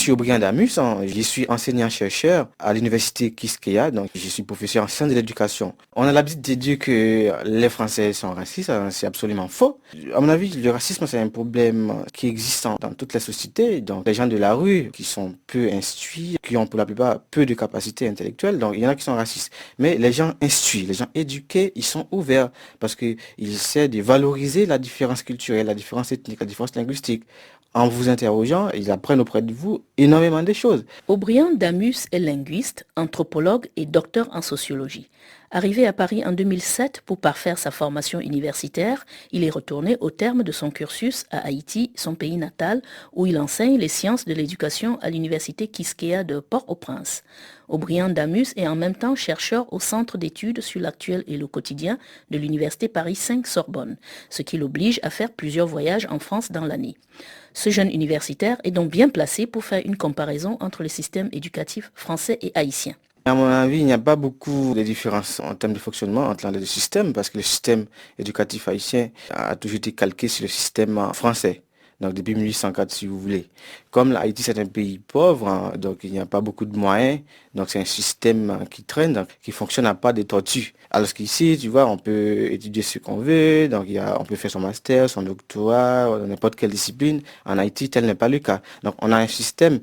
suis Aubrien Damus, je suis enseignant-chercheur à l'université Quisqueya, donc je suis professeur en sciences de l'éducation. On a l'habitude de dire que les Français sont racistes, c'est absolument faux. À mon avis, le racisme, c'est un problème qui existe dans toutes les sociétés. Donc les gens de la rue qui sont peu instruits, qui ont pour la plupart peu de capacités intellectuelles, donc il y en a qui sont racistes. Mais les gens instruits, les gens éduqués, ils sont ouverts parce qu'ils essaient de valoriser la différence culturelle, la différence ethnique, la différence linguistique. En vous interrogeant, ils apprennent auprès de vous énormément de choses. Aubrien Damus est linguiste, anthropologue et docteur en sociologie. Arrivé à Paris en 2007 pour parfaire sa formation universitaire, il est retourné au terme de son cursus à Haïti, son pays natal, où il enseigne les sciences de l'éducation à l'université Quisqueya de Port-au-Prince. Aubrien Damus est en même temps chercheur au Centre d'études sur l'actuel et le quotidien de l'université Paris 5 Sorbonne, ce qui l'oblige à faire plusieurs voyages en France dans l'année. Ce jeune universitaire est donc bien placé pour faire une comparaison entre les systèmes éducatifs français et haïtiens. À mon avis, il n'y a pas beaucoup de différences en termes de fonctionnement entre les deux systèmes parce que le système éducatif haïtien a toujours été calqué sur le système français. Donc depuis 1804 si vous voulez. Comme l'Haïti c'est un pays pauvre, donc il n'y a pas beaucoup de moyens, donc c'est un système qui traîne, donc, qui fonctionne à pas de tortue. Alors qu'ici, tu vois, on peut étudier ce qu'on veut, donc on peut faire son master, son doctorat, dans n'importe quelle discipline. En Haïti, tel n'est pas le cas. Donc on a un système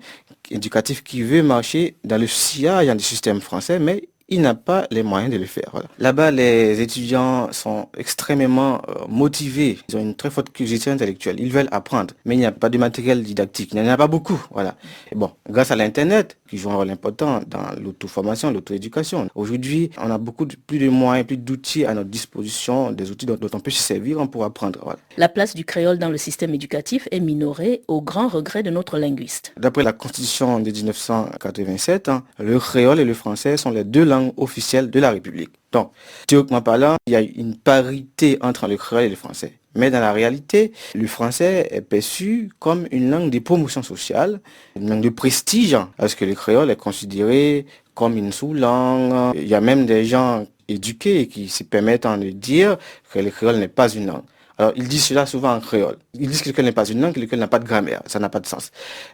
éducatif qui veut marcher dans le sillage du système français, mais il n'a pas les moyens de le faire. Voilà. Là-bas, les étudiants sont extrêmement motivés. Ils ont une très forte curiosité intellectuelle. Ils veulent apprendre, mais il n'y a pas de matériel didactique. Il n'y en a pas beaucoup. Voilà. Et bon, grâce à l'Internet, qui joue un rôle important dans l'auto-formation, l'auto-éducation. Aujourd'hui, on a plus de moyens, plus d'outils à notre disposition, des outils dont on peut se servir pour apprendre. Voilà. La place du créole dans le système éducatif est minorée au grand regret de notre linguiste. D'après la Constitution de 1987, le créole et le français sont les deux langues officielles de la République. Donc, théoriquement parlant, il y a une parité entre le créole et le français. Mais dans la réalité, le français est perçu comme une langue de promotion sociale, une langue de prestige, parce que le créole est considéré comme une sous-langue. Il y a même des gens éduqués qui se permettent de dire que le créole n'est pas une langue. Alors, ils disent cela souvent en créole. Ils disent que le créole n'est pas une langue, que le créole n'a pas de grammaire. Ça n'a pas de sens.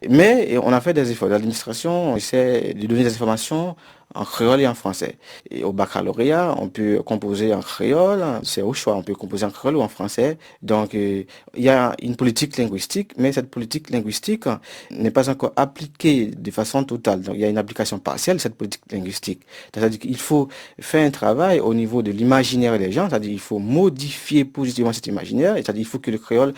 Mais on a fait des efforts. L'administration essaie de donner des informations en créole et en français. Et au baccalauréat, on peut composer en créole, c'est au choix, on peut composer en créole ou en français. Donc, il y a une politique linguistique, mais cette politique linguistique n'est pas encore appliquée de façon totale. Donc, il y a une application partielle de cette politique linguistique. C'est-à-dire qu'il faut faire un travail au niveau de l'imaginaire des gens, c'est-à-dire qu'il faut modifier positivement cet imaginaire, c'est-à-dire qu'il faut que le créole,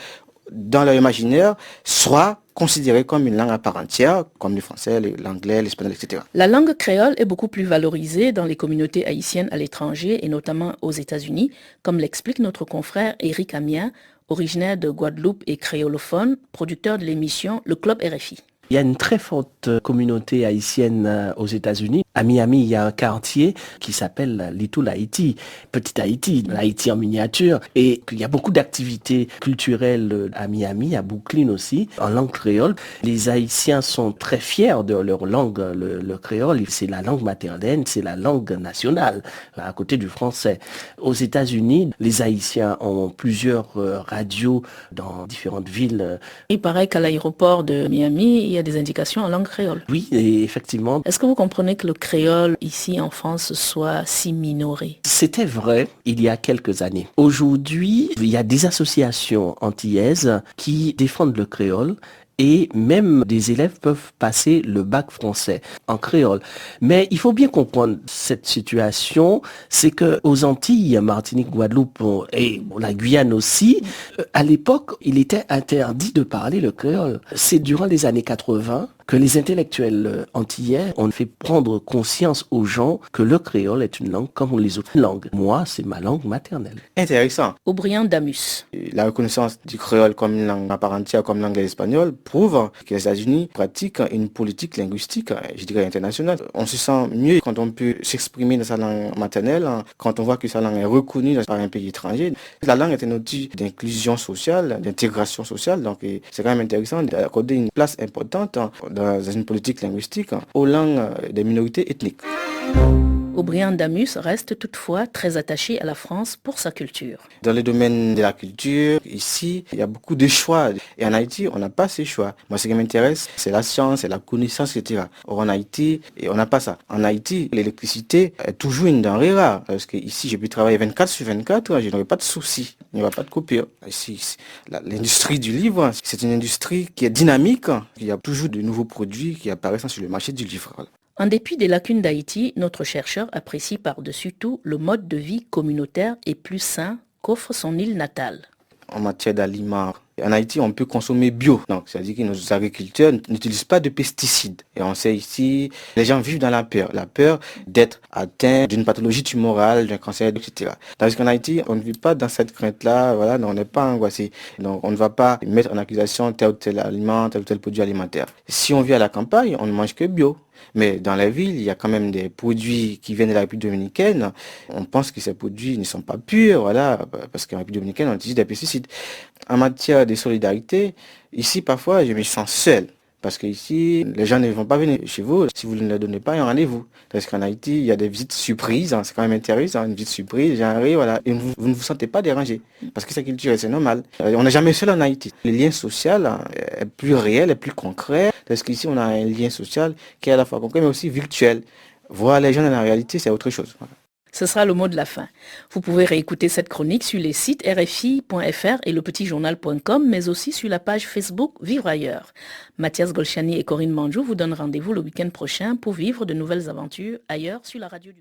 dans leur imaginaire, soit considéré comme une langue à part entière, comme le français, l'anglais, l'espagnol, etc. La langue créole est beaucoup plus valorisée dans les communautés haïtiennes à l'étranger et notamment aux États-Unis, comme l'explique notre confrère Éric Amien, originaire de Guadeloupe et créolophone, producteur de l'émission Le Club RFI. Il y a une très forte communauté haïtienne aux États-Unis. À Miami, il y a un quartier qui s'appelle Little Haïti, Petit Haïti, l'Haïti en miniature. Et il y a beaucoup d'activités culturelles à Miami, à Brooklyn aussi, en langue créole. Les Haïtiens sont très fiers de leur langue, le créole. C'est la langue maternelle, c'est la langue nationale, à côté du français. Aux États-Unis, les Haïtiens ont plusieurs radios dans différentes villes. Il paraît qu'à l'aéroport de Miami, il y a des indications en langue créole. Oui, et effectivement. Est-ce que vous comprenez que le créole ici en France soit si minoré? C'était vrai il y a quelques années. Aujourd'hui, il y a des associations antillaises qui défendent le créole. Et même des élèves peuvent passer le bac français en créole. Mais il faut bien comprendre cette situation, c'est que aux Antilles, Martinique, Guadeloupe et la Guyane aussi, à l'époque, il était interdit de parler le créole. C'est durant les années 80 que les intellectuels antillais ont fait prendre conscience aux gens que le créole est une langue comme les autres langues. Moi, c'est ma langue maternelle. Intéressant. Aubrien Damus. La reconnaissance du créole comme une langue à part entière, comme l'anglais et l'espagnol, prouve que les États-Unis pratiquent une politique linguistique, je dirais internationale. On se sent mieux quand on peut s'exprimer dans sa langue maternelle, quand on voit que sa langue est reconnue par un pays étranger. La langue est un outil d'inclusion sociale, d'intégration sociale, donc c'est quand même intéressant d'accorder une place importante dans une politique linguistique aux langues des minorités ethniques. Aubryan Damus reste toutefois très attaché à la France pour sa culture. Dans le domaine de la culture, ici, il y a beaucoup de choix. Et en Haïti, on n'a pas ces choix. Moi, ce qui m'intéresse, c'est la science, c'est la connaissance, etc. Or, en Haïti, on n'a pas ça. En Haïti, l'électricité est toujours une denrée rare. Parce que ici, j'ai pu travailler 24 sur 24, je n'aurai pas de soucis. Il n'y aura pas de coupure. Ici, l'industrie du livre, c'est une industrie qui est dynamique. Il y a toujours de nouveaux produits qui apparaissent sur le marché du livre. En dépit des lacunes d'Haïti, notre chercheur apprécie par-dessus tout le mode de vie communautaire et plus sain qu'offre son île natale. En matière d'aliments, en Haïti, on peut consommer bio. Donc, c'est-à-dire que nos agriculteurs n'utilisent pas de pesticides. Et on sait ici, les gens vivent dans la peur d'être atteints d'une pathologie tumorale, d'un cancer, etc. Tandis qu'en Haïti, on ne vit pas dans cette crainte-là, voilà, on n'est pas angoissé. Donc, on ne va pas mettre en accusation tel ou tel aliment, tel ou tel produit alimentaire. Si on vit à la campagne, on ne mange que bio. Mais dans la ville, il y a quand même des produits qui viennent de la République dominicaine. On pense que ces produits ne sont pas purs, voilà, parce qu'en République dominicaine, on utilise des pesticides. En matière de solidarité, ici, parfois, je me sens seul. Parce que ici, les gens ne vont pas venir chez vous si vous ne leur donnez pas un rendez-vous. Parce qu'en Haïti, il y a des visites surprises, c'est quand même intéressant, une visite surprise, les gens arrivent, voilà, et vous ne vous sentez pas dérangé. Parce que c'est culturel, c'est normal. On n'est jamais seul en Haïti. Le lien social est plus réel, est plus concret. Parce qu'ici, on a un lien social qui est à la fois concret, mais aussi virtuel. Voir les gens dans la réalité, c'est autre chose. Voilà. Ce sera le mot de la fin. Vous pouvez réécouter cette chronique sur les sites rfi.fr et lepetitjournal.com, mais aussi sur la page Facebook Vivre ailleurs. Mathias Golchani et Corinne Manjou vous donnent rendez-vous le week-end prochain pour vivre de nouvelles aventures ailleurs sur la radio du